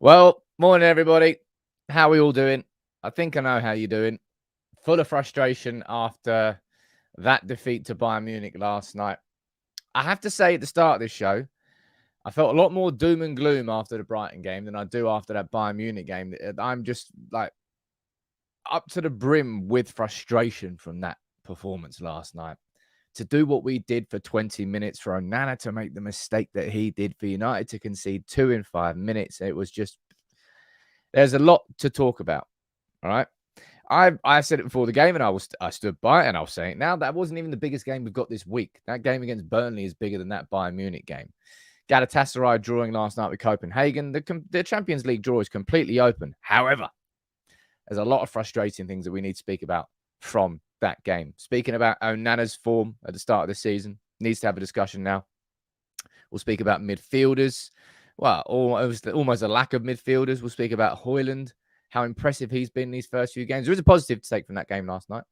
Well, morning, everybody. How are we all doing? I think I know how you're doing. Full of frustration after that defeat to Bayern Munich last night. I have to say at the start of this show, I felt a lot more doom and gloom after the Brighton game than I do after that Bayern Munich game. I'm just like up to the brim with frustration from that performance last night. To do what we did for 20 minutes, for Onana to make the mistake that he did, for United to concede 2 in 5 minutes, it was just, there's a lot to talk about. All right. I said it before the game, and I stood by it, and I'll say it now. That wasn't even the biggest game we've got this week. That game against Burnley is bigger than that Bayern Munich game. Galatasaray drawing last night with Copenhagen. The Champions League draw is completely open. However, there's a lot of frustrating things that we need to speak about from that game. Speaking about Onana's form at the start of the season, needs to have a discussion now. We'll speak about midfielders. Well, almost a lack of midfielders. We'll speak about Hojlund, how impressive he's been in these first few games. There is a positive to take from that game last night.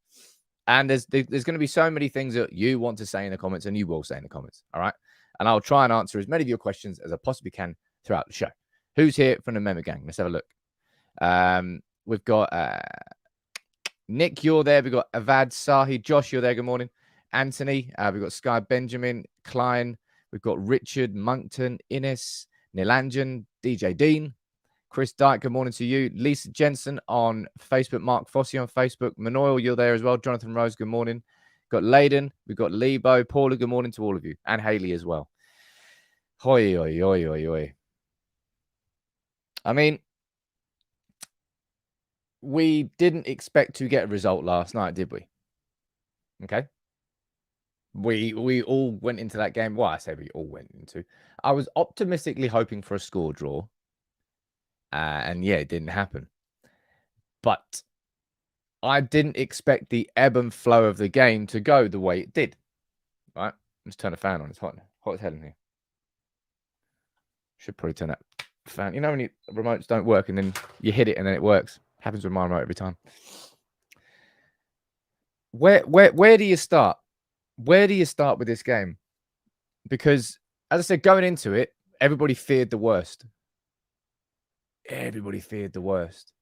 And there's going to be so many things that you want to say in the comments, and you will say in the comments. All right. And I'll try and answer as many of your questions as I possibly can throughout the show. Who's here from the member gang? Let's have a look. We've got Nick, you're there. We've got Avad, Sahi, Josh, you're there. Good morning. Anthony, we've got Sky Benjamin, Klein. We've got Richard, Monkton, Innes, Nilanjan, DJ Dean, Chris Dyke, good morning to you. Lisa Jensen on Facebook, Mark Fossey on Facebook, Manoil, you're there as well. Jonathan Rose, good morning. Got Layden, we've got Lebo, Paula, good morning to all of you, and Haley as well. Hoi, oi, oi, oi, oi. I mean, we didn't expect to get a result last night, did we? Okay. We all went into that game. Well, I say we all went into. I was optimistically hoping for a score draw. And yeah, it didn't happen. But I didn't expect the ebb and flow of the game to go the way it did. Right? Let's turn the fan on. It's hot as hell in here. Should probably turn that fan. You know when remotes don't work and then you hit it and then it works. Happens with my remote every time. Where do you start? Where do you start with this game? Because, as I said, going into it, everybody feared the worst. Everybody feared the worst.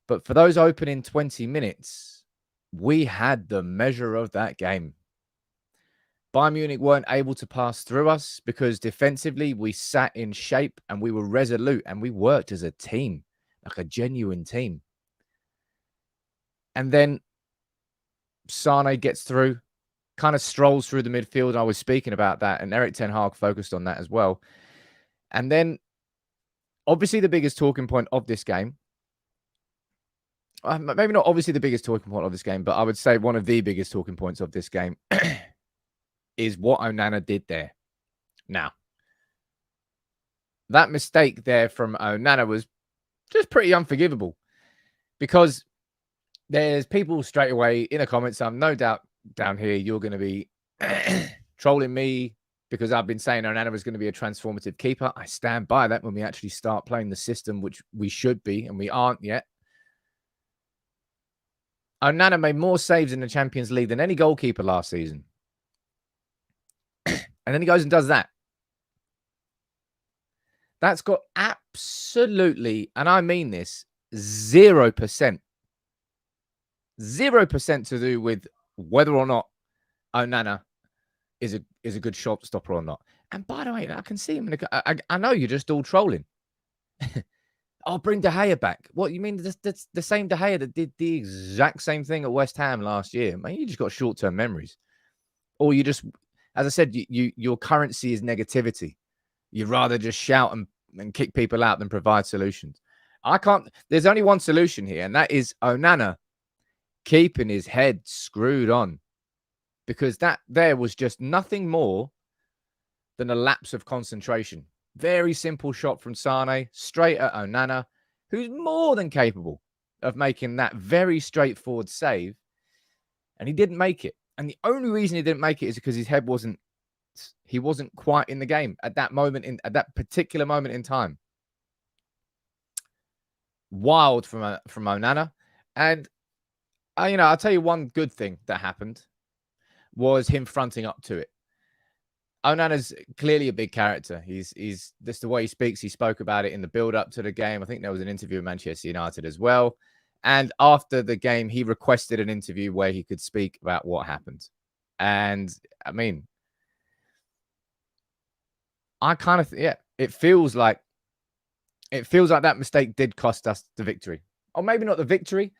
But for those opening 20 minutes, we had the measure of that game. Bayern Munich weren't able to pass through us because defensively we sat in shape and we were resolute and we worked as a team, like a genuine team. And then Sane gets through, kind of strolls through the midfield. I was speaking about that, and Erik Ten Hag focused on that as well. And then, obviously, the biggest talking point of this game, maybe not obviously the biggest talking point of this game, but I would say one of the biggest talking points of this game is what Onana did there. Now, that mistake there from Onana was just pretty unforgivable, because there's people straight away in the comments. I'm no doubt down here you're going to be trolling me because I've been saying Onana was going to be a transformative keeper. I stand by that when we actually start playing the system, which we should be, and we aren't yet. Onana made more saves in the Champions League than any goalkeeper last season. And then he goes and does that. That's got absolutely, and I mean this, 0% to do with whether or not Onana is a good shot stopper or not. And by the way, I can see him. I know you're just all trolling. I'll bring De Gea back. What, you mean the same De Gea that did the exact same thing at West Ham last year? Man, you just got short-term memories. Or you just, as I said, your currency is negativity. You'd rather just shout and kick people out than provide solutions. There's only one solution here, and that is Onana keeping his head screwed on. Because that there was just nothing more than a lapse of concentration. Very simple shot from Sane, straight at Onana, who's more than capable of making that very straightforward save. And he didn't make it. And the only reason he didn't make it is because his head wasn't quite in the game at that moment, at that particular moment in time. Wild from Onana. And, I'll tell you one good thing that happened was him fronting up to it. Onana's clearly a big character. He's just the way he speaks. He spoke about it in the build-up to the game. I think there was an interview with Manchester United as well. And after the game, he requested an interview where he could speak about what happened. And I mean, I kind of, it feels like that mistake did cost us the victory. Or maybe not the victory,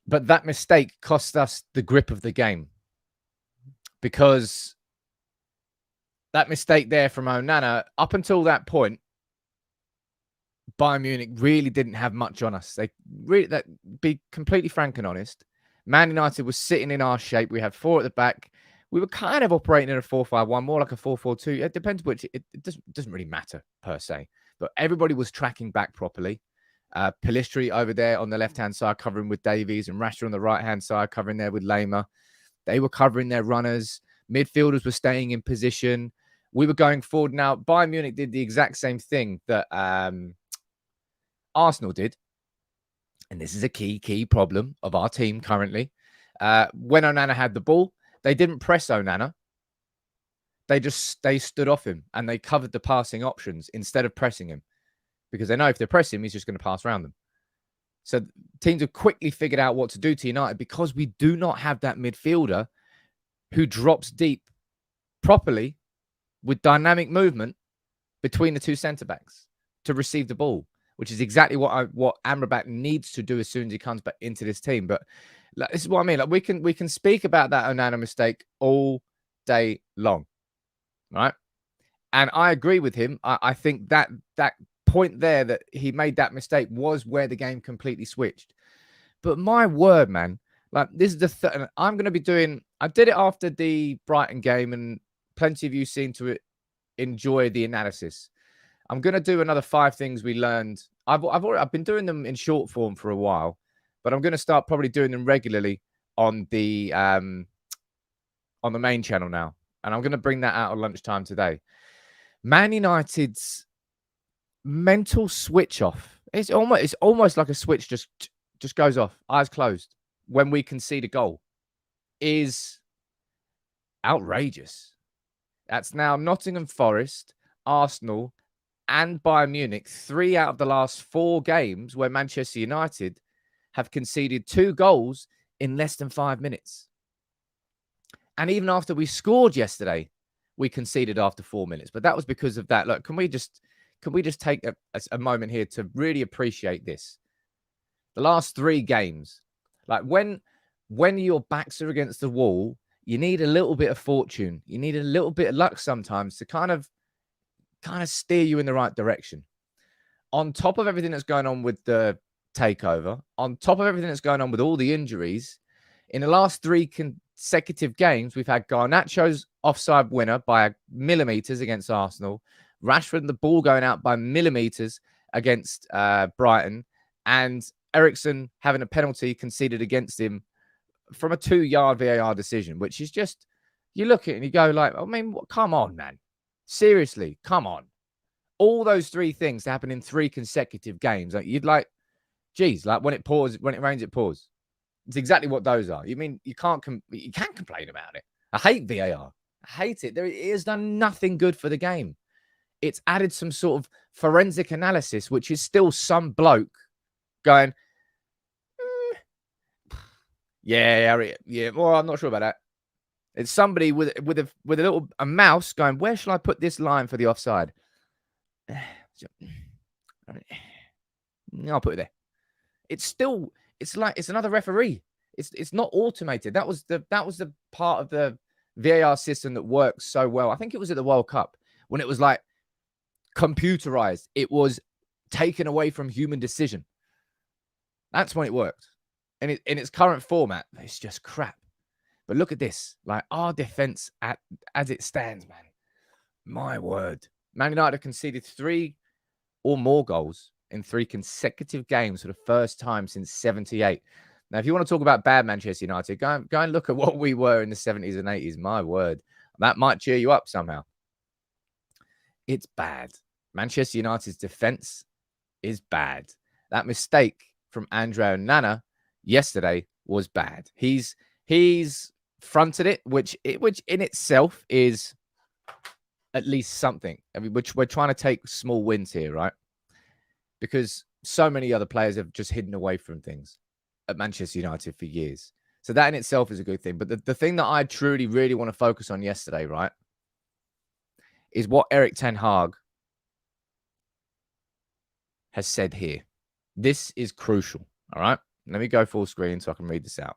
but that mistake cost us the grip of the game. Because that mistake there from Onana, up until that point, Bayern Munich really didn't have much on us. They really, that be completely frank and honest, Man United was sitting in our shape. We had 4 at the back. We were kind of operating in a 4-5-1, more like a 4-4-2. It depends which. It doesn't really matter per se. But everybody was tracking back properly. Pellistri over there on the left-hand side covering with Davies, and Rashford on the right-hand side covering there with Lema. They were covering their runners. Midfielders were staying in position. We were going forward. Now, Bayern Munich did the exact same thing that Arsenal did. And this is a key problem of our team currently. When Onana had the ball, they didn't press Onana. They stood off him and they covered the passing options instead of pressing him, because they know if they press him, he's just going to pass around them. So teams have quickly figured out what to do to United because we do not have that midfielder who drops deep properly with dynamic movement between the 2 centre-backs to receive the ball, which is exactly what Amrabat needs to do as soon as he comes back into this team. But like, this is what I mean. Like, we can speak about that Onana mistake all day long, right? And I agree with him. I think that point there that he made that mistake was where the game completely switched. But my word, man, like, this is the I'm going to be doing. I did it after the Brighton game, and plenty of you seem to enjoy the analysis. I'm going to do another 5 things we learned. I've been doing them in short form for a while, but I'm going to start probably doing them regularly on the main channel now, and I'm going to bring that out at lunchtime today. Man United's mental switch off. It's almost like a switch just goes off, eyes closed, when we concede a goal, is outrageous. That's now Nottingham Forest, Arsenal, and Bayern Munich, 3 out of the last 4 games where Manchester United have conceded 2 goals in less than 5 minutes. And even after we scored yesterday, we conceded after 4 minutes. But that was because of that. Look, can we just take a moment here to really appreciate this? The last 3 games, like when your backs are against the wall, you need a little bit of fortune. You need a little bit of luck sometimes to kind of steer you in the right direction. On top of everything that's going on with the takeover, on top of everything that's going on with all the injuries, in the last 3 consecutive games, we've had Garnacho's offside winner by millimeters against Arsenal, Rashford and the ball going out by millimeters against Brighton, and Eriksen having a penalty conceded against him from a 2-yard VAR decision, which is just, you look at it and you go like, I mean, come on, man. Seriously, come on. All those 3 things happen in 3 consecutive games. Like, you'd like, geez, like when it rains, it pours. It's exactly what those are. You mean you can't complain about it. I hate VAR. I hate it. It has done nothing good for the game. It's added some sort of forensic analysis, which is still some bloke going, yeah. Well, I'm not sure about that. It's somebody with a mouse going, where shall I put this line for the offside? I'll put it there. It's like it's another referee. It's not automated. That was the part of the VAR system that works so well. I think it was at the World Cup when it was like computerized. It was taken away from human decision. That's when it worked. And in its current format, it's just crap. But look at this. Like, our defense as it stands, man. My word. Man United have conceded 3 or more goals in 3 consecutive games for the first time since 78. Now, if you want to talk about bad Manchester United, go and look at what we were in the 70s and 80s. My word. That might cheer you up somehow. It's bad. Manchester United's defense is bad. That mistake from Andre Onana yesterday was bad. He's fronted it, which in itself is at least something. I mean, we're trying to take small wins here, right? Because so many other players have just hidden away from things at Manchester United for years. So that in itself is a good thing. But the thing that I truly, really want to focus on yesterday, right, is what Erik Ten Hag has said here. This is crucial, all right? Let me go full screen so I can read this out.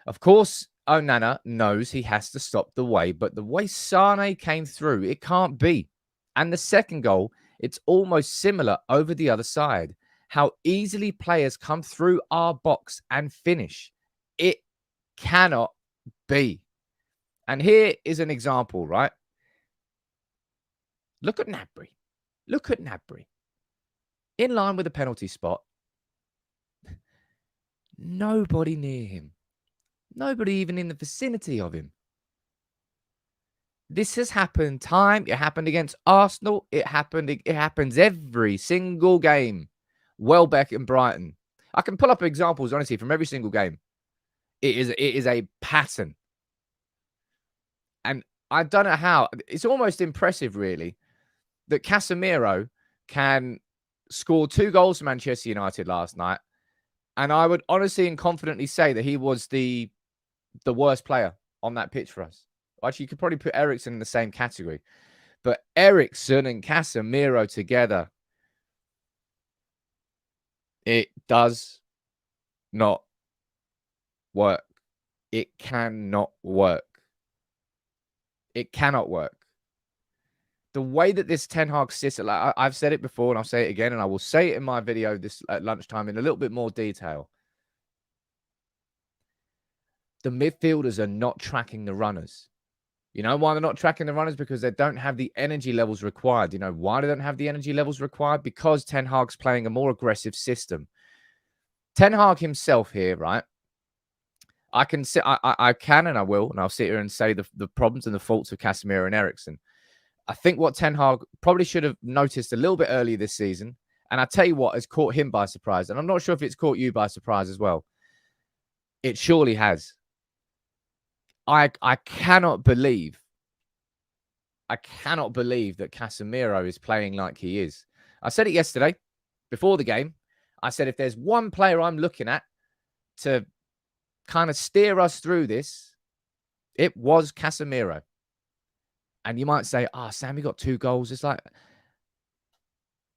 Of course, Onana knows he has to stop the way, but the way Sane came through, it can't be. And the second goal, it's almost similar over the other side. How easily players come through our box and finish. It cannot be. And here is an example, right? Look at Gnabry. Look at Gnabry. In line with the penalty spot. Nobody near him. Nobody even in the vicinity of him. This has happened time. It happened against Arsenal. It happens every single game. Welbeck and Brighton. I can pull up examples, honestly, from every single game. It is a pattern. And I don't know how. It's almost impressive, really, that Casemiro can score 2 goals for Manchester United last night. And I would honestly and confidently say that he was the worst player on that pitch for us. Actually, you could probably put Eriksen in the same category. But Eriksen and Casemiro together, it does not work. It cannot work. It cannot work. The way that this Ten Hag system, like I've said it before and I'll say it again, and I will say it in my video this at lunchtime in a little bit more detail. The midfielders are not tracking the runners. You know why they're not tracking the runners? Because they don't have the energy levels required. You know why they don't have the energy levels required? Because Ten Hag's playing a more aggressive system. Ten Hag himself here, right? I can and I will, and I'll sit here and say the problems and the faults of Casemiro and Eriksen. I think what Ten Hag probably should have noticed a little bit earlier this season, and I tell you what has caught him by surprise, and I'm not sure if it's caught you by surprise as well. It surely has. I cannot believe that Casemiro is playing like he is. I said it yesterday before the game. I said if there's one player I'm looking at to kind of steer us through this, it was Casemiro. And you might say, Sam, we got 2 goals. It's like,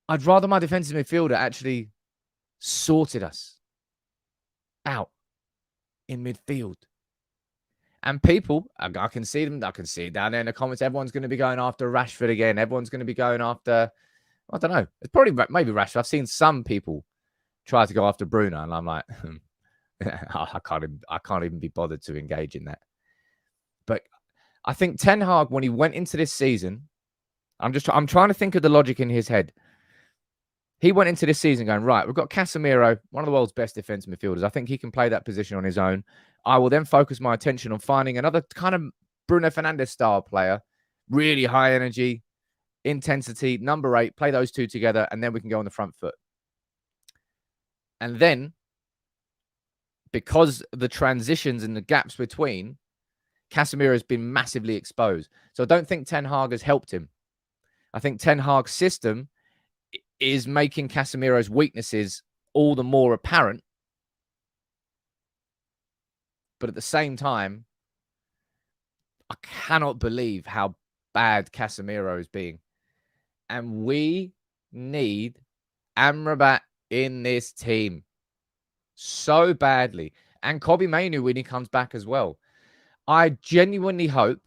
I'd rather my defensive midfielder actually sorted us out in midfield. And people, I can see them. I can see it down there in the comments. Everyone's going to be going after Rashford again. Everyone's going to be going after, I don't know. It's probably maybe Rashford. I've seen some people try to go after Bruno. And I'm like, I can't even be bothered to engage in that. But I think Ten Hag, when he went into this season, I'm trying to think of the logic in his head. He went into this season going, right, we've got Casemiro, one of the world's best defensive midfielders. I think he can play that position on his own. I will then focus my attention on finding another kind of Bruno Fernandes style player, really high energy, intensity, number 8, play those 2 together, and then we can go on the front foot. And then, because the transitions and the gaps between, Casemiro has been massively exposed. So I don't think Ten Hag has helped him. I think Ten Hag's system is making Casemiro's weaknesses all the more apparent. But at the same time, I cannot believe how bad Casemiro is being. And we need Amrabat in this team so badly. And Kobbie Mainoo when he comes back as well. I genuinely hope,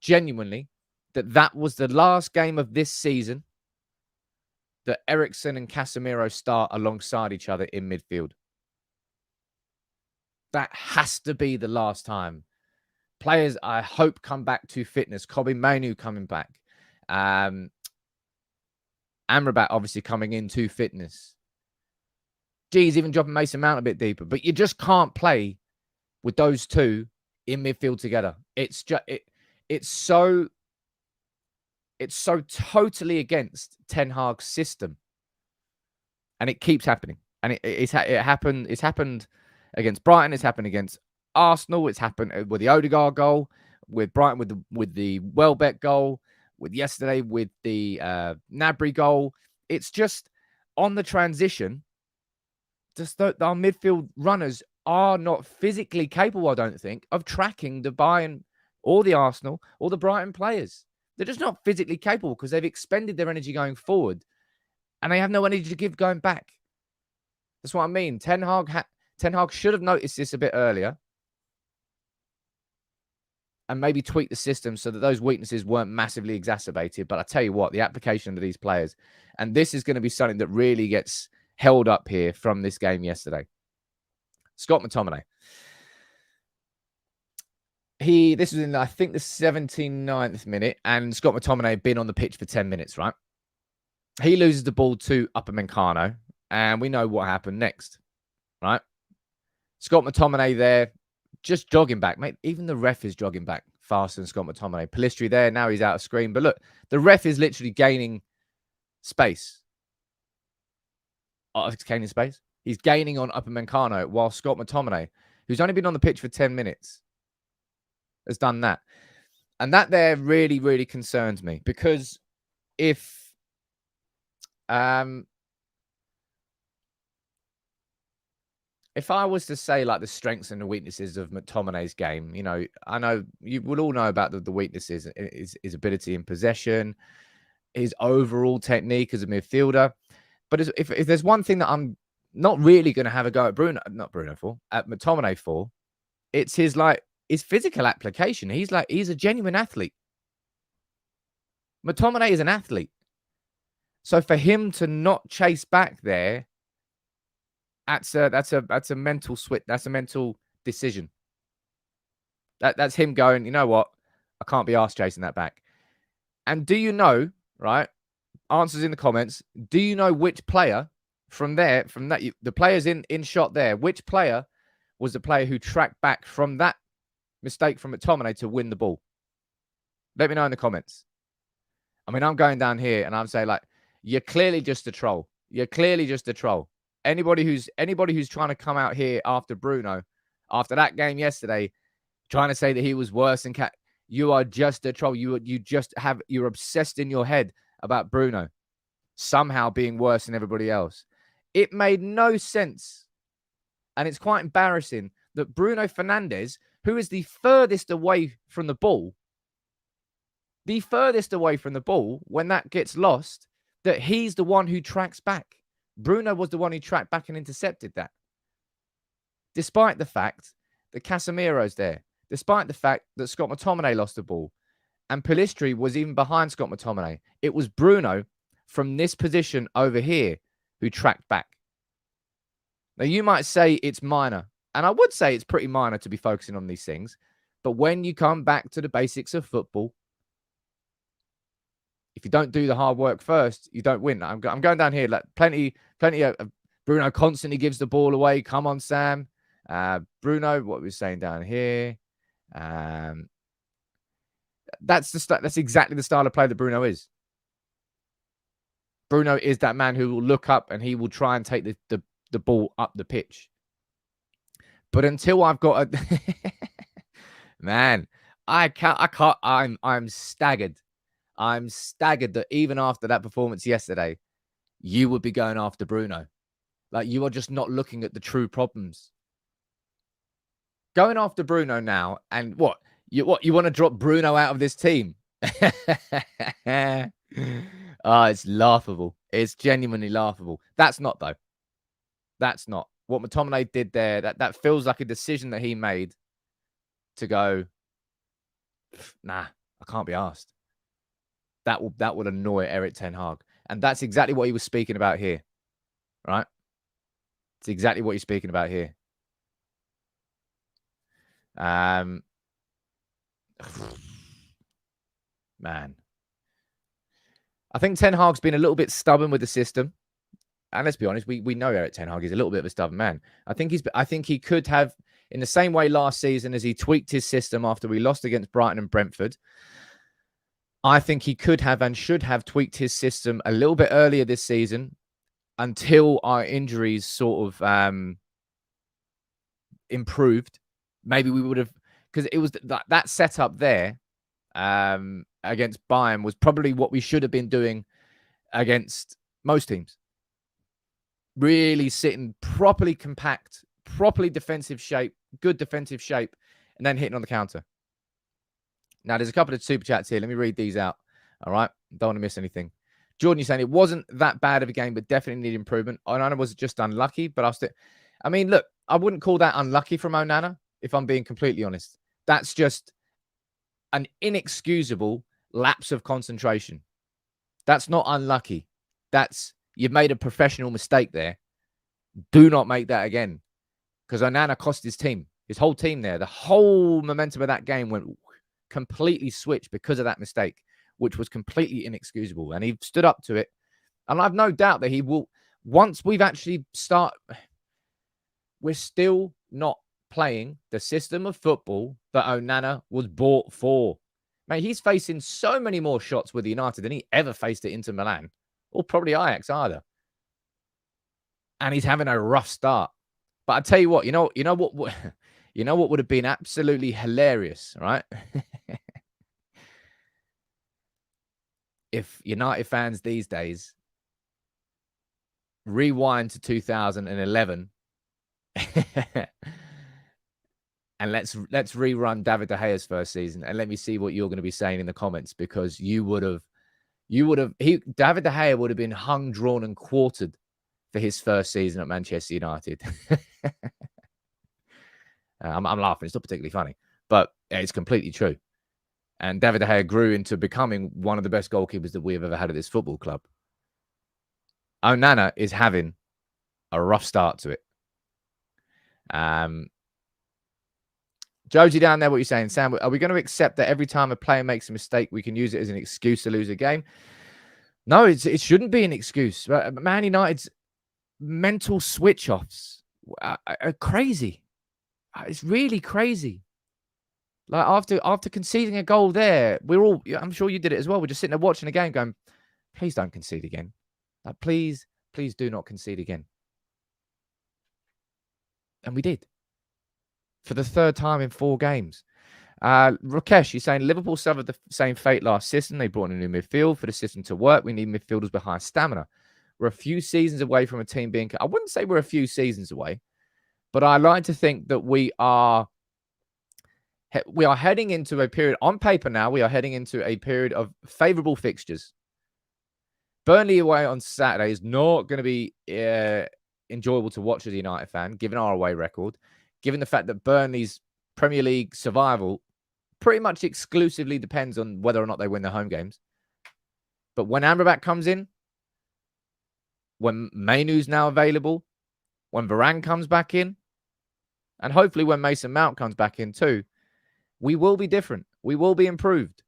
that was the last game of this season that Eriksen and Casemiro start alongside each other in midfield. That has to be the last time. Players, I hope, come back to fitness. Kobbie Mainoo coming back. Amrabat obviously coming into fitness. Geez, even dropping Mason Mount a bit deeper. But you just can't play with those 2 in midfield together. It's just it's so totally against Ten Hag's system, and it keeps happening. And it happened against Brighton. It's happened against Arsenal. It's happened with the Odegaard goal, with Brighton with the Welbeck goal, with yesterday, with the Gnabry goal. It's just on the transition, just our midfield runners are not physically capable, I don't think, of tracking the Bayern or the Arsenal or the Brighton players. They're just not physically capable because they've expended their energy going forward and they have no energy to give going back. That's what I mean. Ten Hag should have noticed this a bit earlier and maybe tweak the system so that those weaknesses weren't massively exacerbated. But I tell you what, the application of these players, and this is going to be something that really gets held up here from this game yesterday. Scott McTominay. This was in, I think, the 79th minute, and Scott McTominay had been on the pitch for 10 minutes, right? He loses the ball to Upamecano, and we know what happened next, right? Scott McTominay there, just jogging back, mate. Even the ref is jogging back faster than Scott McTominay. Pellistri there, now he's out of screen. But look, the ref is literally gaining space. Oh, it's gaining space. He's gaining on Upamecano while Scott McTominay, who's only been on the pitch for 10 minutes, has done that. And that there really, really concerns me because if I was to say like the strengths and the weaknesses of McTominay's game, you know, I know you will all know about the weaknesses, his ability in possession, his overall technique as a midfielder. But if there's one thing that I'm not really going to have a go at at McTominay for, it's his physical application. He's a genuine athlete. McTominay is an athlete. So for him to not chase back there, that's a mental switch. That's a mental decision. That's him going, you know what? I can't be arsed chasing that back. And do you know, right? Answers in the comments. Do you know which player the players in shot there, which player was the player who tracked back from that mistake from McTominay to win the ball? Let me know in the comments. I mean, I'm going down here and I'm saying, like, you're clearly just a troll. You're clearly just a troll. Anybody who's trying to come out here after Bruno, after that game yesterday, trying to say that he was worse than you are just a troll. You're obsessed in your head about Bruno somehow being worse than everybody else. It made no sense. And it's quite embarrassing that Bruno Fernandes, who is the furthest away from the ball when that gets lost, that he's the one who tracks back. Bruno was the one who tracked back and intercepted that. Despite the fact that Casemiro's there, despite the fact that Scott McTominay lost the ball, and Pellistri was even behind Scott McTominay, it was Bruno from this position over here who tracked back. Now, you might say it's minor, and I would say it's pretty minor to be focusing on these things, but when you come back to the basics of football, if you don't do the hard work first, you don't win. I'm going down here. Like plenty of Bruno constantly gives the ball away. Come on, Sam. Bruno, what we're saying down here. That's exactly the style of play that Bruno is. Bruno is that man who will look up and he will try and take the ball up the pitch. But until I've got a man, I can't. I'm staggered. I'm staggered that even after that performance yesterday, you would be going after Bruno. Like, you are just not looking at the true problems. Going after Bruno now, and what? You want to drop Bruno out of this team? Oh, it's laughable. It's genuinely laughable. That's not, though. That's not. What McTominay did there, that feels like a decision that he made to go, nah, I can't be asked. That would annoy Erik Ten Hag. And that's exactly what he was speaking about here. Right? It's exactly what he's speaking about here. Man. I think Ten Hag's been a little bit stubborn with the system. And let's be honest, we know Erik Ten Hag is a little bit of a stubborn man. I think he could have, in the same way last season as he tweaked his system after we lost against Brighton and Brentford, I think he could have and should have tweaked his system a little bit earlier this season until our injuries sort of improved. Maybe we would have, because it was that setup there against Bayern was probably what we should have been doing against most teams. Really sitting properly compact, properly defensive shape, good defensive shape, and then hitting on the counter. Now, there's a couple of super chats here. Let me read these out. All right. Don't want to miss anything. Jordan, you're saying it wasn't that bad of a game, but definitely need improvement. Onana was just unlucky, but I mean, look, I wouldn't call that unlucky from Onana, if I'm being completely honest. That's just an inexcusable lapse of concentration. That's not unlucky. You've made a professional mistake there. Do not make that again, because Onana cost his team, his whole team there. The whole momentum of that game went completely switched because of that mistake, which was completely inexcusable. And he stood up to it. And I've no doubt that he will, once we've actually we're still not playing the system of football that Onana was bought for. Mate, he's facing so many more shots with United than he ever faced at Inter Milan, or probably Ajax either. And he's having a rough start. But I tell you what, you know what would have been absolutely hilarious, right? If United fans these days rewind to 2011 and let's rerun David De Gea's first season, and let me see what you're going to be saying in the comments, because David De Gea would have been hung, drawn, and quartered for his first season at Manchester United. I'm laughing. It's not particularly funny, but it's completely true. And David De Gea grew into becoming one of the best goalkeepers that we have ever had at this football club. Onana is having a rough start to it. Josie down there, what are you saying? Sam, are we going to accept that every time a player makes a mistake, we can use it as an excuse to lose a game? No, it shouldn't be an excuse. Man United's mental switch-offs are crazy. It's really crazy. Like after conceding a goal there, I'm sure you did it as well. We're just sitting there watching the game going, please don't concede again. Like, please do not concede again. And we did. For the third time in 4 games. Rakesh, you're saying Liverpool suffered the same fate last season. They brought in a new midfield. For the system to work, we need midfielders with high stamina. We're a few seasons away from a team being... I wouldn't say we're a few seasons away, but I like to think that we are heading into a period, on paper now, we are heading into a period of favourable fixtures. Burnley away on Saturday is not going to be enjoyable to watch as a United fan, given our away record, given the fact that Burnley's Premier League survival pretty much exclusively depends on whether or not they win their home games. But when Amrabat comes in, when Mainoo's now available, when Varane comes back in, and hopefully when Mason Mount comes back in too, we will be different. We will be improved.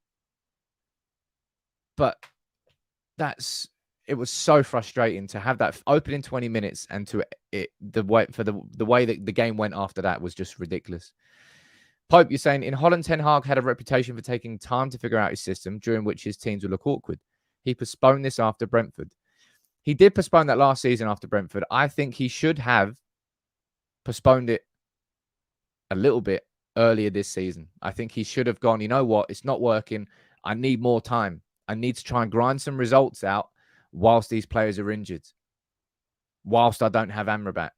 But it was so frustrating to have that opening 20 minutes, and the way that the game went after that was just ridiculous. Pope, you're saying in Holland, Ten Hag had a reputation for taking time to figure out his system, during which his teams would look awkward. He postponed this after Brentford. He did postpone that last season after Brentford. I think he should have postponed it a little bit earlier this season. I think he should have gone, you know what, it's not working. I need more time. I need to try and grind some results out whilst these players are injured, whilst I don't have Amrabat.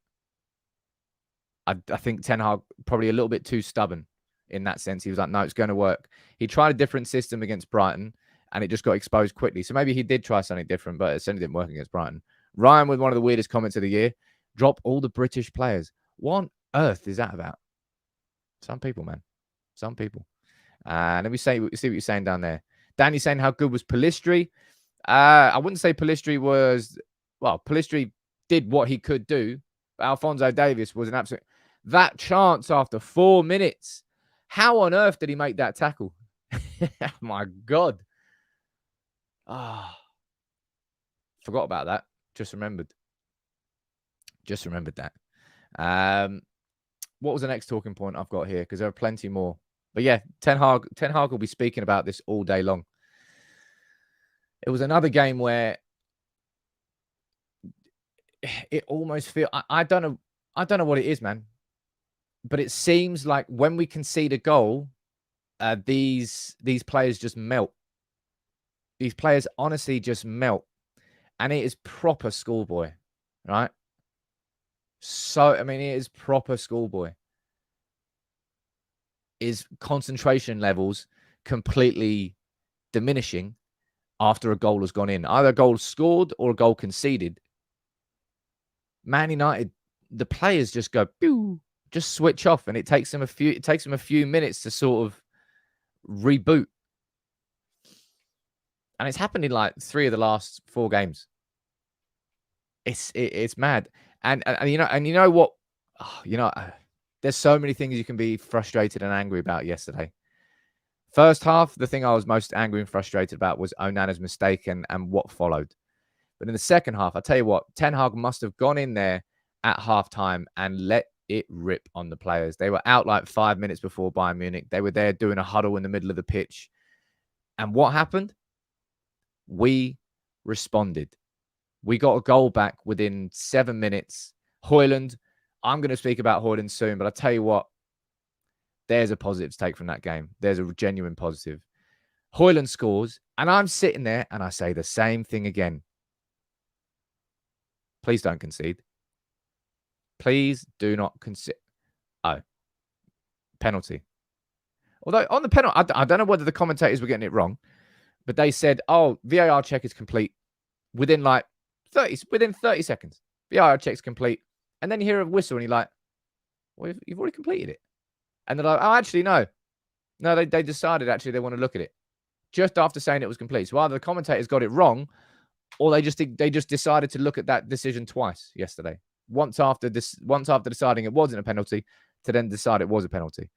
I think Ten Hag probably a little bit too stubborn in that sense. He was like, no, it's going to work. He tried a different system against Brighton, and it just got exposed quickly. So maybe he did try something different, but it certainly didn't work against Brighton. Ryan with one of the weirdest comments of the year. Drop all the British players. What on earth is that about? Some people, man. Some people. Let me see what you're saying down there. Danny saying how good was Pellistri. I wouldn't say Pellistri was... Well, Pellistri did what he could do. But Alphonso Davies was an absolute... That chance after 4 minutes. How on earth did he make that tackle? Oh, my God. Forgot about that. Just remembered that. What was the next talking point I've got here? Because there are plenty more. But yeah, Ten Hag will be speaking about this all day long. It was another game where it almost feels... I don't know what it is, man. But it seems like when we concede a goal, these players just melt. These players honestly just melt. And it is proper Schoolboy, right? So, I mean, it is proper Schoolboy. Is concentration levels completely diminishing after a goal has gone in? Either a goal scored or a goal conceded. Man United, the players just go, pew, just switch off, and it takes them a few minutes to sort of reboot. And it's happened in like 3 of the last 4 games. It's mad. And you know what? Oh, there's so many things you can be frustrated and angry about yesterday. First half, the thing I was most angry and frustrated about was Onana's mistake and what followed. But in the second half, I tell you what, Ten Hag must have gone in there at halftime and let it rip on the players. They were out like 5 minutes before Bayern Munich. They were there doing a huddle in the middle of the pitch. And what happened? We responded. We got a goal back within 7 minutes. Hojlund, I'm going to speak about Hojlund soon, but I tell you what, there's a positive to take from that game. There's a genuine positive. Hojlund scores, and I'm sitting there and I say the same thing again. Please don't concede. Please do not concede. Oh, penalty. Although on the penalty, I don't know whether the commentators were getting it wrong, but they said, oh, VAR check is complete within 30 seconds. VAR check's complete. And then you hear a whistle and you're like, well, you've already completed it. And they're like, oh, actually, no. No, they decided actually they want to look at it just after saying it was complete. So either the commentators got it wrong or they just decided to look at that decision twice yesterday. Once after deciding it wasn't a penalty to then decide it was a penalty.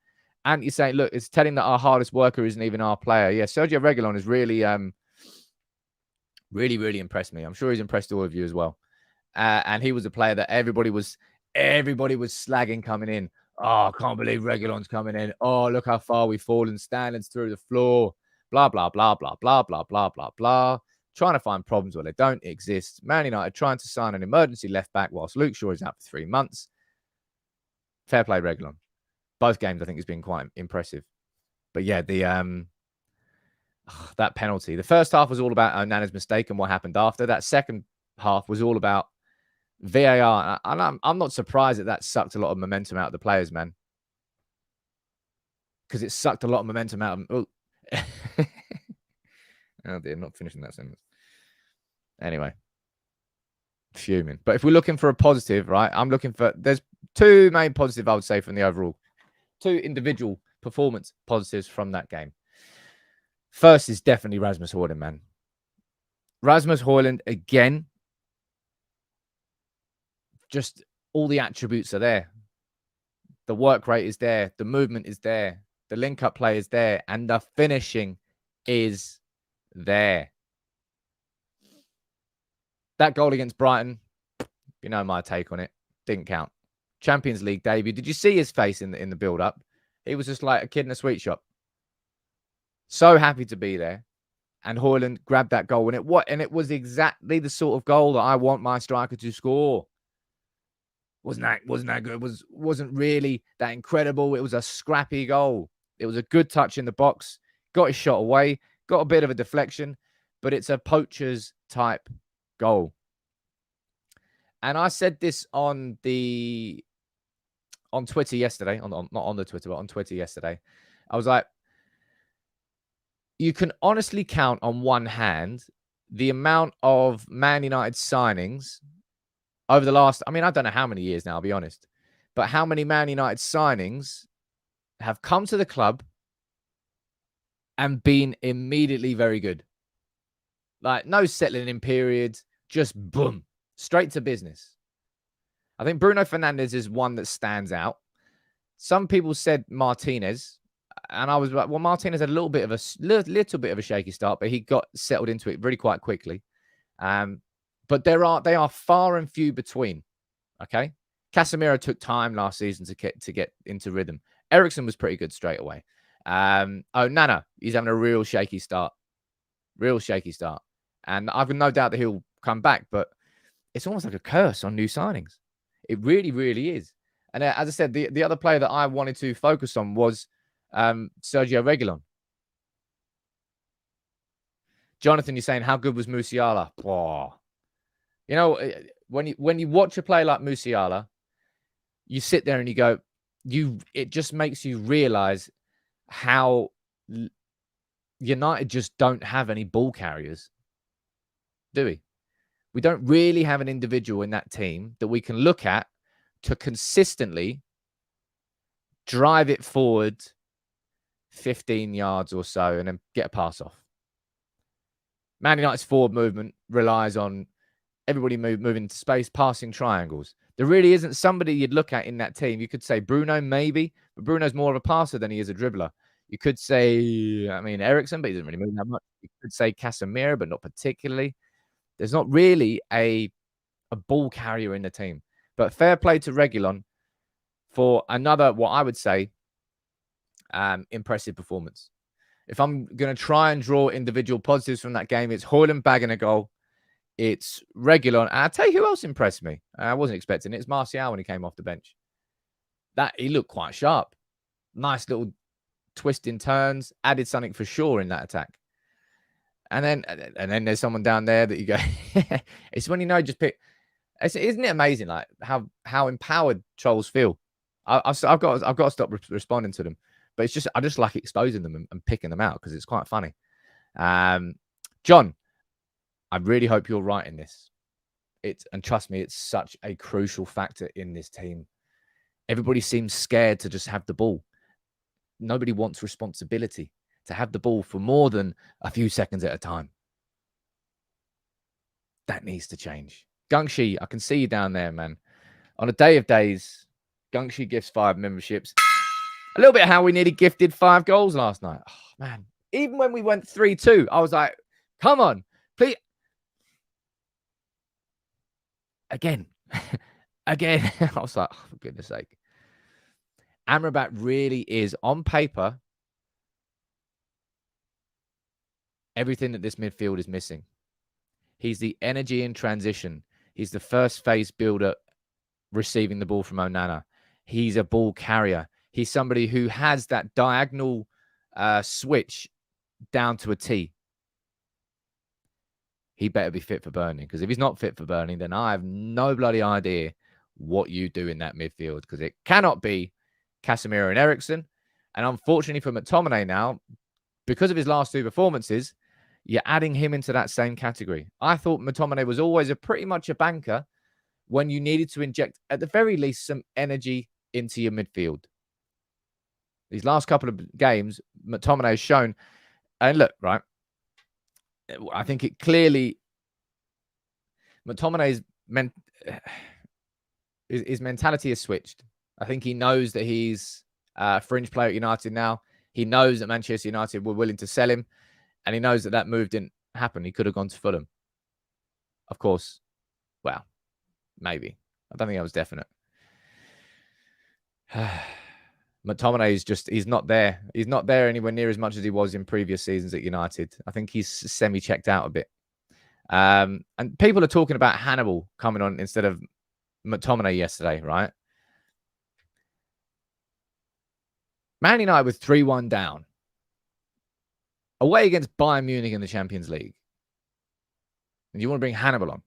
And you're saying, look, it's telling that our hardest worker isn't even our player. Yeah, Sergio Reggaeton has really, really impressed me. I'm sure he's impressed all of you as well. And he was a player that everybody was slagging coming in. Oh, I can't believe Reggaeton's coming in. Oh, look how far we've fallen. Stanley's through the floor. Blah, blah, blah, blah, blah, blah, blah, blah, blah. Trying to find problems where they don't exist. Man United trying to sign an emergency left back whilst Luke Shaw is out for 3 months. Fair play, Reggaeton. Both games, I think, has been quite impressive. But yeah, that penalty. The first half was all about Onana's mistake and what happened after. That second half was all about VAR. And I'm not surprised that sucked a lot of momentum out of the players, man. Because it sucked a lot of momentum out of them. Oh. Oh dear, not finishing that sentence. Anyway. Fuming. But if we're looking for a positive, right? There's 2 main positives I would say from the overall. 2 individual performance positives from that game. First is definitely Rasmus Hojlund, man. Rasmus Hojlund, again, just all the attributes are there. The work rate is there. The movement is there. The link-up play is there. And the finishing is there. That goal against Brighton, you know my take on it. Didn't count. Champions League debut. Did you see his face in the build-up? He was just like a kid in a sweet shop. So happy to be there. And Hojlund grabbed that goal. And it was exactly the sort of goal that I want my striker to score. Wasn't that good? Wasn't really that incredible. It was a scrappy goal. It was a good touch in the box. Got his shot away. Got a bit of a deflection. But it's a poacher's type goal. And I said this on Twitter yesterday. Not on the Twitter, but on Twitter yesterday. I was like, you can honestly count on one hand the amount of Man United signings over the last, I don't know how many years now, I'll be honest, but how many Man United signings have come to the club and been immediately very good. Like, no settling in periods, just boom, straight to business. I think Bruno Fernandes is one that stands out. Some people said Martinez, and I was like, well, Martinez had a little bit of a shaky start, but he got settled into it really quite quickly. But they are far and few between. Okay, Casemiro took time last season to get into rhythm. Eriksen was pretty good straight away. Onana, he's having a real shaky start. And I've no doubt that he'll come back, but it's almost like a curse on new signings. It really, really is. And as I said, the other player that I wanted to focus on was Sergio Reguilon. Jonathan, you're saying, how good was Musiala? Whoa. You know, when you watch a play like Musiala, you sit there and you go, it just makes you realize how United just don't have any ball carriers, do we? We don't really have an individual in that team that we can look at to consistently drive it forward 15 yards or so and then get a pass off. Man United's forward movement relies on everybody moving into space, passing triangles. There really isn't somebody you'd look at in that team. You could say Bruno, maybe, but Bruno's more of a passer than he is a dribbler. You could say, Eriksen, but he doesn't really move that much. You could say Casemiro, but not particularly. There's not really a ball carrier in the team. But fair play to Reguilon for another, what I would say, impressive performance. If I'm going to try and draw individual positives from that game, it's Hojlund bagging a goal. It's Reguilon. And I'll tell you who else impressed me. I wasn't expecting it. It's Martial when he came off the bench. He looked quite sharp. Nice little twisting turns. Added something for sure in that attack. And then there's someone down there that you go, it's when you know, just pick. Isn't it amazing, like how empowered trolls feel? I've got to stop responding to them, but it's just I just like exposing them and picking them out because it's quite funny. John, I really hope you're right in this. And trust me, it's such a crucial factor in this team. Everybody seems scared to just have the ball. Nobody wants responsibility to have the ball for more than a few seconds at a time. That needs to change. Gungshi, I can see you down there, man. On a day of days, Gungshi gifts 5 memberships. A little bit how we nearly gifted 5 goals last night. Oh, man. Even when we went 3-2, I was like, come on, please. Again. Again. I was like, oh, for goodness sake. Amrabat really is, on paper, everything that this midfield is missing. He's the energy in transition. He's the first phase builder receiving the ball from Onana. He's a ball carrier. He's somebody who has that diagonal switch down to a T. He better be fit for Burnley, because if he's not fit for Burnley, then I have no bloody idea what you do in that midfield, because it cannot be Casemiro and Eriksen. And unfortunately for McTominay now, because of his last 2 performances, you're adding him into that same category. I thought McTominay was always pretty much a banker when you needed to inject, at the very least, some energy into your midfield. These last couple of games, McTominay has shown, and look, right, I think it clearly, McTominay's his mentality has switched. I think he knows that he's a fringe player at United now. He knows that Manchester United were willing to sell him, and he knows that move didn't happen. He could have gone to Fulham. Of course, well, maybe. I don't think that was definite. McTominay he's not there. He's not there anywhere near as much as he was in previous seasons at United. I think he's semi-checked out a bit. And people are talking about Hannibal coming on instead of McTominay yesterday, right? Man United was 3-1 down. Away against Bayern Munich in the Champions League. And you want to bring Hannibal on.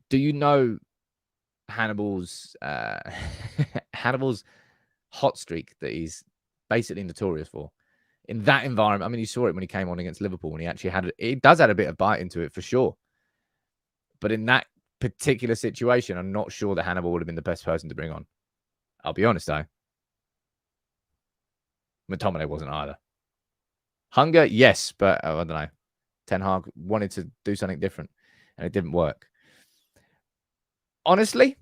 Do you know Hannibal's Hannibal's hot streak that he's basically notorious for? In that environment, I mean, you saw it when he came on against Liverpool, and he actually it does add a bit of bite into it for sure. But in that particular situation, I'm not sure that Hannibal would have been the best person to bring on. I'll be honest, though. McTominay wasn't either. Hunger, yes, but I don't know. Ten Hag wanted to do something different, and it didn't work. Honestly,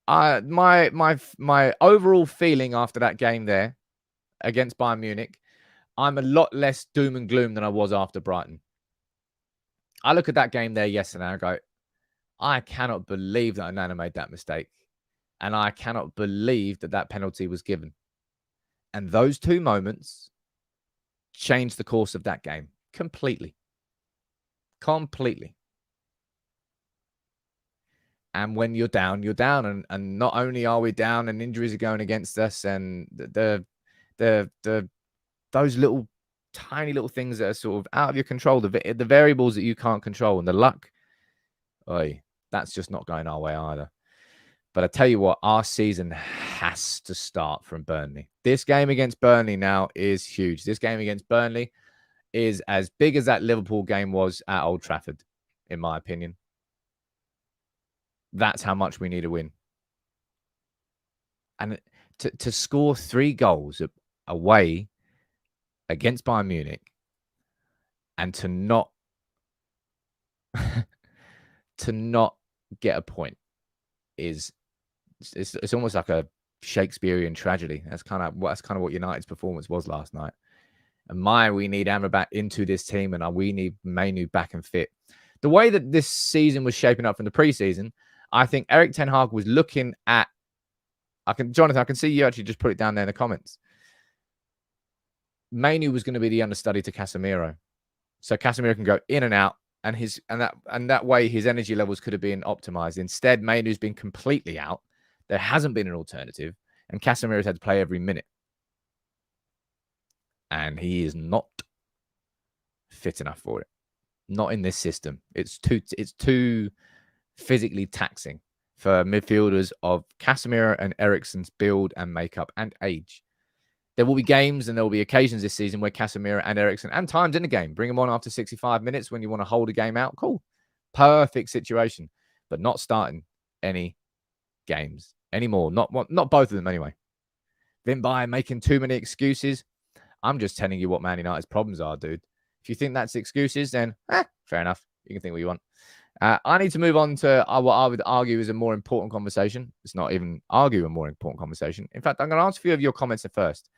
my overall feeling after that game there against Bayern Munich, I'm a lot less doom and gloom than I was after Brighton. I look at that game there yesterday and I go, I cannot believe that Onana made that mistake. And I cannot believe that penalty was given. And those 2 moments changed the course of that game completely. Completely. And when you're down, you're down. And not only are we down and injuries are going against us, and those little tiny little things that are sort of out of your control, the variables that you can't control, and the luck, that's just not going our way either. But I tell you what, our season has to start from Burnley. This game against Burnley now is huge. This game against Burnley is as big as that Liverpool game was at Old Trafford, in my opinion. That's how much we need to win. And to score 3 goals away against Bayern Munich and to not get a point is it's almost like a Shakespearean tragedy. That's kind of what United's performance was last night. And we need Amrabat into this team, and we need Mainoo back and fit. The way that this season was shaping up from the preseason, I think Erik Ten Hag was looking at. Jonathan, I can see you actually just put it down there in the comments. Mainoo was going to be the understudy to Casemiro, so Casemiro can go in and out, and that way his energy levels could have been optimized. Instead, Mainoo's been completely out. There hasn't been an alternative, and Casemiro's had to play every minute, and he is not fit enough for it. Not in this system. It's too physically taxing for midfielders of Casemiro and Eriksen's build and makeup and age. There will be games and there will be occasions this season where Casemiro and Eriksen, and times in the game, bring them on after 65 minutes when you want to hold a game out. Cool. Perfect situation. But not starting any games anymore. Not both of them anyway. Then by making too many excuses, I'm just telling you what Man United's problems are, dude. If you think that's excuses, then fair enough. You can think what you want. I need to move on to what I would argue is a more important conversation. It's not even argue a more important conversation. In fact, I'm going to answer a few of your comments at first.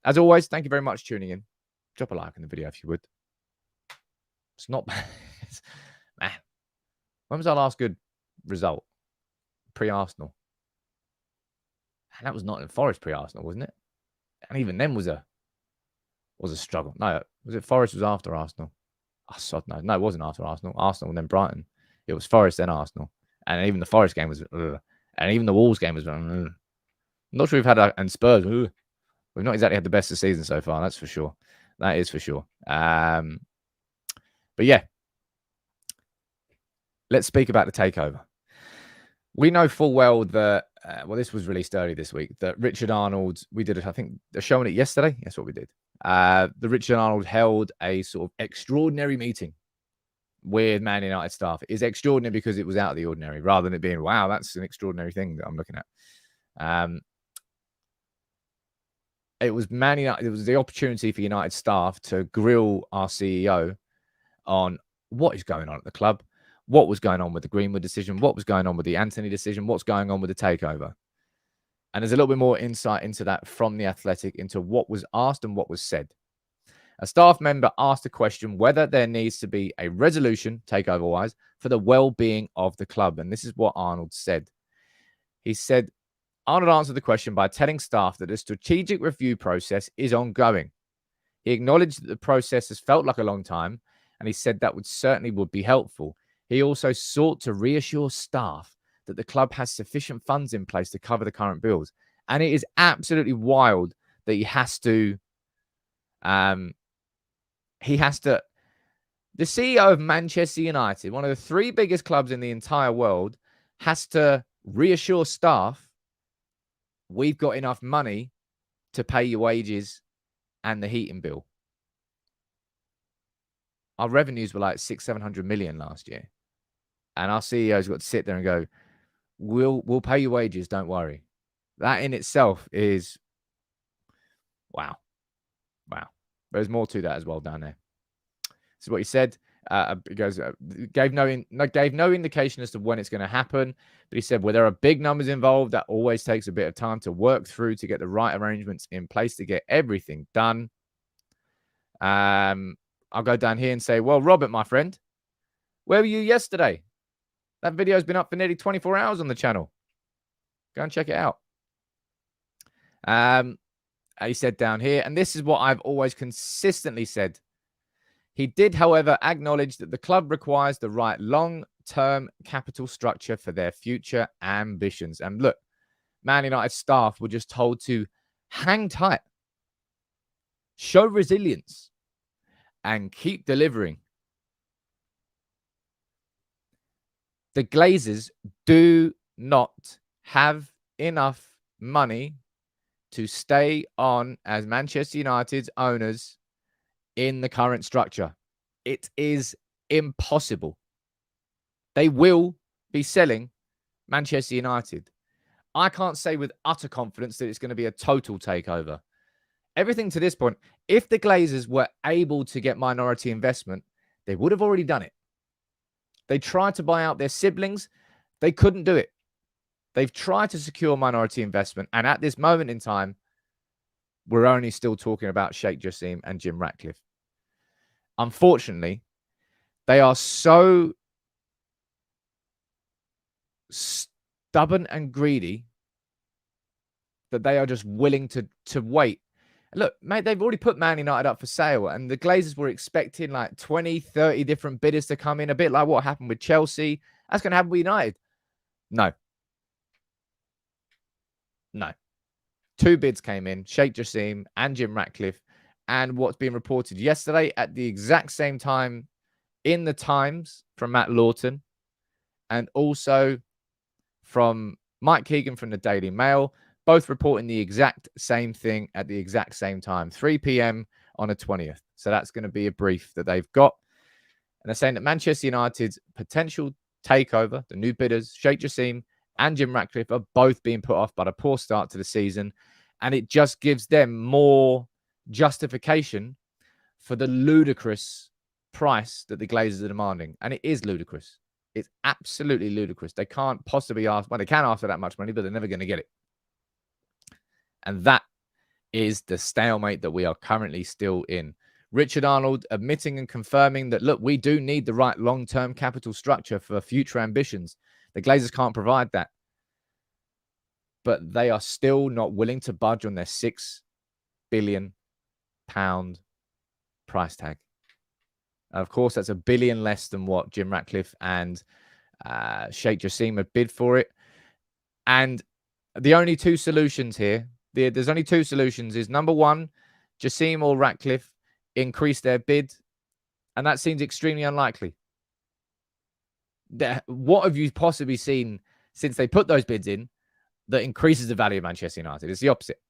As always, thank you very much for tuning in. Drop a like in the video if you would. It's not bad. Man, when was our last good result? Pre-Arsenal. And that was not in Forest pre-Arsenal, wasn't it? And even then was a struggle. No, was it Forest was after Arsenal? Oh, sod no. No, it wasn't after Arsenal. Arsenal and then Brighton. It was Forest, then Arsenal. And even the Forest game was... And even the Wolves game was... I'm not sure we've had... And Spurs... We've not exactly had the best of the season so far, that's for sure. That is for sure. But yeah. Let's speak about the takeover. We know full well that... this was released early this week. That Richard Arnold... We did it, I think... They're showing it yesterday. That's what we did. The Richard Arnold held a sort of extraordinary meeting with Man United staff. It is extraordinary because it was out of the ordinary, rather than it being, wow, that's an extraordinary thing that I'm looking at. It was Man United. It was the opportunity for United staff to grill our CEO on what is going on at the club, what was going on with the Greenwood decision, what was going on with the Anthony decision, what's going on with the takeover. And there's a little bit more insight into that from The Athletic, into what was asked and what was said. A staff member asked the question whether there needs to be a resolution, takeover-wise, for the well-being of the club. And this is what Arnold said. He said, Arnold answered the question by telling staff that a strategic review process is ongoing. He acknowledged that the process has felt like a long time, and he said that would be helpful. He also sought to reassure staff that the club has sufficient funds in place to cover the current bills. And it is absolutely wild that he has to... the CEO of Manchester United, one of the 3 biggest clubs in the entire world, has to reassure staff, we've got enough money to pay your wages and the heating bill. Our revenues were like 600-700 million last year. And our CEO's got to sit there and go, we'll pay your wages, don't worry. That in itself is, wow. There's more to that as well down there. This is what he said. He goes, gave no indication as to when it's going to happen, but he said, well, there are big numbers involved. That always takes a bit of time to work through to get the right arrangements in place to get everything done. I'll go down here and say, well, Robert, my friend, where were you yesterday? That video has been up for nearly 24 hours on the channel. Go and check it out. He said down here, and this is what I've always consistently said. He did, however, acknowledge that the club requires the right long long-term capital structure for their future ambitions. And look, Man United staff were just told to hang tight, show resilience, and keep delivering. The Glazers do not have enough money to stay on as Manchester United's owners in the current structure. It is impossible. They will be selling Manchester United. I can't say with utter confidence that it's going to be a total takeover. Everything to this point, if the Glazers were able to get minority investment, they would have already done it. They tried to buy out their siblings. They couldn't do it. They've tried to secure minority investment. And at this moment in time, we're only still talking about Sheikh Jassim and Jim Ratcliffe. Unfortunately, they are so stubborn and greedy that they are just willing to wait. Look, mate, they've already put Man United up for sale, and the Glazers were expecting like 20, 30 different bidders to come in, a bit like what happened with Chelsea. That's going to happen with United. No. 2 bids came in, Sheikh Jassim and Jim Ratcliffe, and what's been reported yesterday at the exact same time in the Times from Matt Lawton, and also from Mike Keegan from the Daily Mail, both reporting the exact same thing at the exact same time, 3 p.m. on the 20th. So that's going to be a brief that they've got. And they're saying that Manchester United's potential takeover, the new bidders, Sheikh Jassim and Jim Ratcliffe, are both being put off by the poor start to the season. And it just gives them more justification for the ludicrous price that the Glazers are demanding. And it is ludicrous. It's absolutely ludicrous. They can't possibly ask, well, they can ask for that much money, but they're never going to get it. And that is the stalemate that we are currently still in. Richard Arnold admitting and confirming that, look, we do need the right long-term capital structure for future ambitions. The Glazers can't provide that. But they are still not willing to budge on their £6 billion price tag. Of course, that's $1 billion less than what Jim Ratcliffe and Sheikh Jassim have bid for it. And the only 2 solutions here, there's only 2 solutions, is number one, Jassim or Ratcliffe increase their bid, and that seems extremely unlikely. What have you possibly seen since they put those bids in that increases the value of Manchester United? It's the opposite.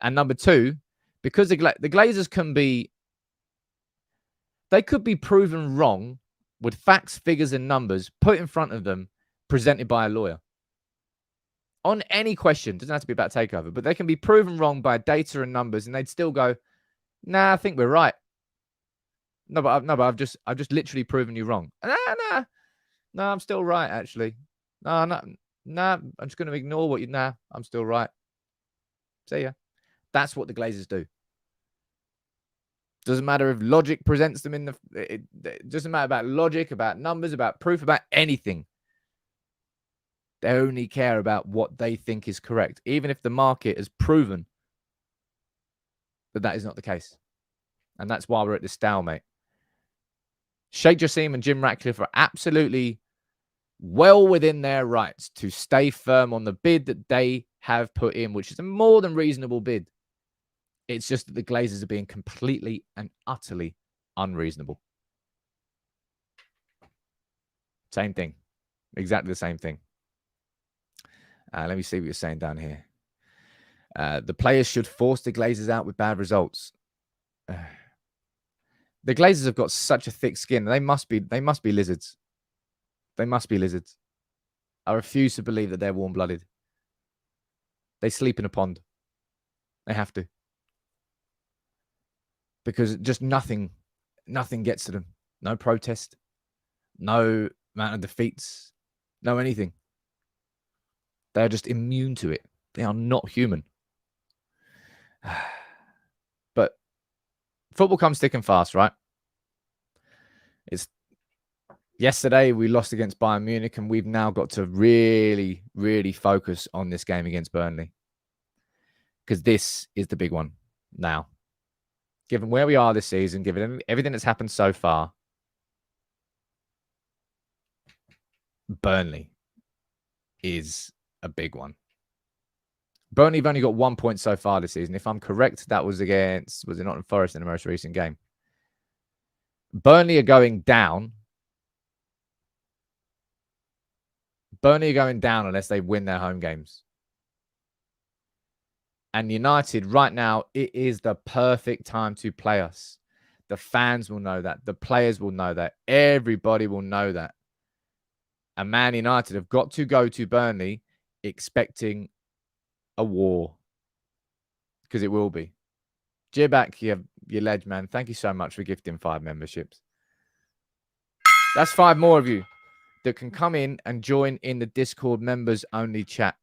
And number 2, because the Glazers they could be proven wrong with facts, figures, and numbers put in front of them, presented by a lawyer. On any question, doesn't have to be about takeover, but they can be proven wrong by data and numbers, and they'd still go, "Nah, I think we're right." No, but I've just literally proven you wrong. No, I'm still right, actually. No, I'm just going to ignore what you. Nah, I'm still right. See ya. That's what the Glazers do. Doesn't matter if logic presents them in the. It doesn't matter about logic, about numbers, about proof, about anything. They only care about what they think is correct, even if the market has proven that that is not the case. And that's why we're at this stalemate. Sheikh Jassim and Jim Ratcliffe are absolutely well within their rights to stay firm on the bid that they have put in, which is a more than reasonable bid. It's just that the Glazers are being completely and utterly unreasonable. Same thing. Exactly the same thing. Let me see what you're saying down here. The players should force the Glazers out with bad results. The Glazers have got such a thick skin. They must be lizards. They must be lizards. I refuse to believe that they're warm-blooded. They sleep in a pond. They have to. Because just nothing gets to them. No protest. No amount of defeats. No anything. They are just immune to it. They are not human. But football comes thick and fast, right? It's yesterday we lost against Bayern Munich, and we've now got to really, really focus on this game against Burnley. Because this is the big one now. Given where we are this season, given everything that's happened so far, Burnley is a big one. Burnley have only got 1 point so far this season. If I'm correct, that was against, was it Nottingham Forest in the most recent game? Burnley are going down. Burnley are going down unless they win their home games. And United, right now, it is the perfect time to play us. The fans will know that. The players will know that. Everybody will know that. And Man United have got to go to Burnley expecting a war. Because it will be. Jibak, you ledge, man. Thank you so much for gifting 5 memberships. That's 5 more of you that can come in and join in the Discord members only chat.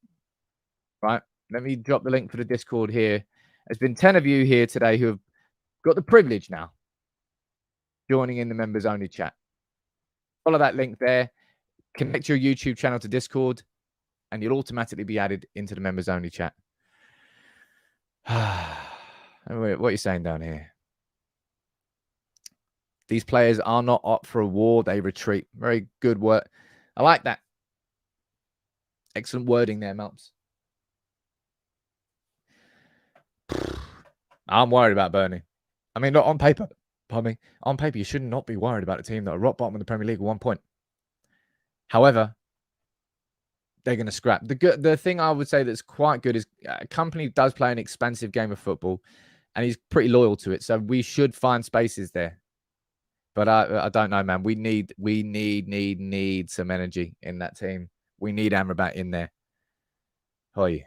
Right? Let me drop the link for the Discord here. There's been 10 of you here today who have got the privilege now joining in the members only chat. Follow that link there. Connect your YouTube channel to Discord, and you'll automatically be added into the members only chat. What are you saying down here? These players are not up for a war. They retreat. Very good work. I like that. Excellent wording there, Melps. I'm worried about Burnley. I mean, not on paper. Pardon me. On paper, you should not be worried about a team that are rock bottom of the Premier League at 1 point. However, they're going to scrap. The thing I would say that's quite good is Company does play an expansive game of football, and he's pretty loyal to it. So we should find spaces there. But I don't know, man. We need some energy in that team. We need Amrabat in there. Hoy.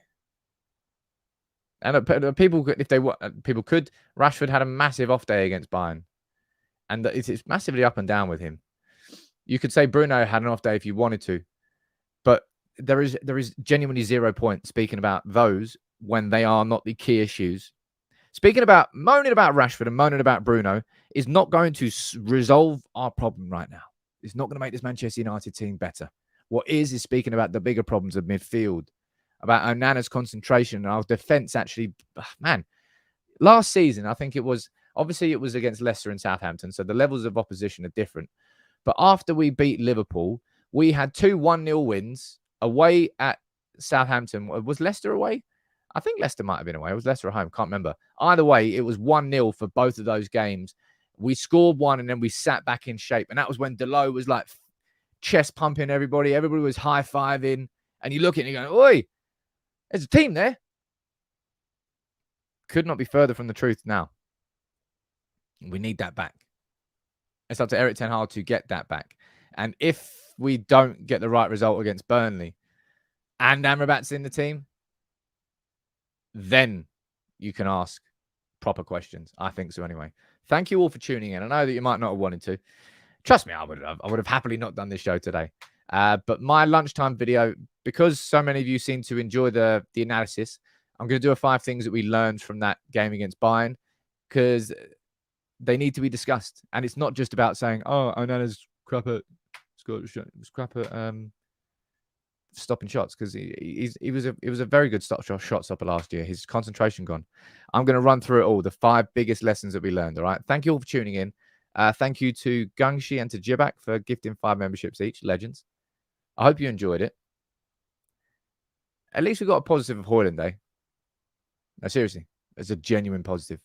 And people could. Rashford had a massive off day against Bayern, and it's massively up and down with him. You could say Bruno had an off day if you wanted to, but there is genuinely 0 points speaking about those when they are not the key issues. Speaking about moaning about Rashford and moaning about Bruno is not going to resolve our problem right now. It's not going to make this Manchester United team better. What is speaking about the bigger problems of midfield, about Onana's concentration and our defence actually, man, last season, I think it was against Leicester and Southampton, so the levels of opposition are different. But after we beat Liverpool, we had 2 1-0 wins away at Southampton. Was Leicester away? I think Leicester might have been away. It was Leicester at home. Can't remember. Either way, it was 1-0 for both of those games. We scored 1 and then we sat back in shape. And that was when Delo was like chest pumping everybody. Everybody was high-fiving. And you look at it and you go, oi, there's a team there. Could not be further from the truth now. We need that back. It's up to Erik Ten Hag to get that back. And if we don't get the right result against Burnley and Amrabat's in the team, then you can ask proper questions. I think so anyway. Thank you all for tuning in. I know that you might not have wanted to. Trust me, I would have happily not done this show today. But my lunchtime video, because so many of you seem to enjoy the analysis, I'm going to do a 5 things that we learned from that game against Bayern, because they need to be discussed. And it's not just about saying, oh, Onana's crap at stopping shots, because he was a very good shot stopper last year. His concentration gone. I'm going to run through it all, the 5 biggest lessons that we learned. All right. Thank you all for tuning in. Thank you to Gungshi and to Jibak for gifting 5 memberships each. Legends. I hope you enjoyed it. At least we got a positive of Hojlund, eh? No, seriously. It's a genuine positive.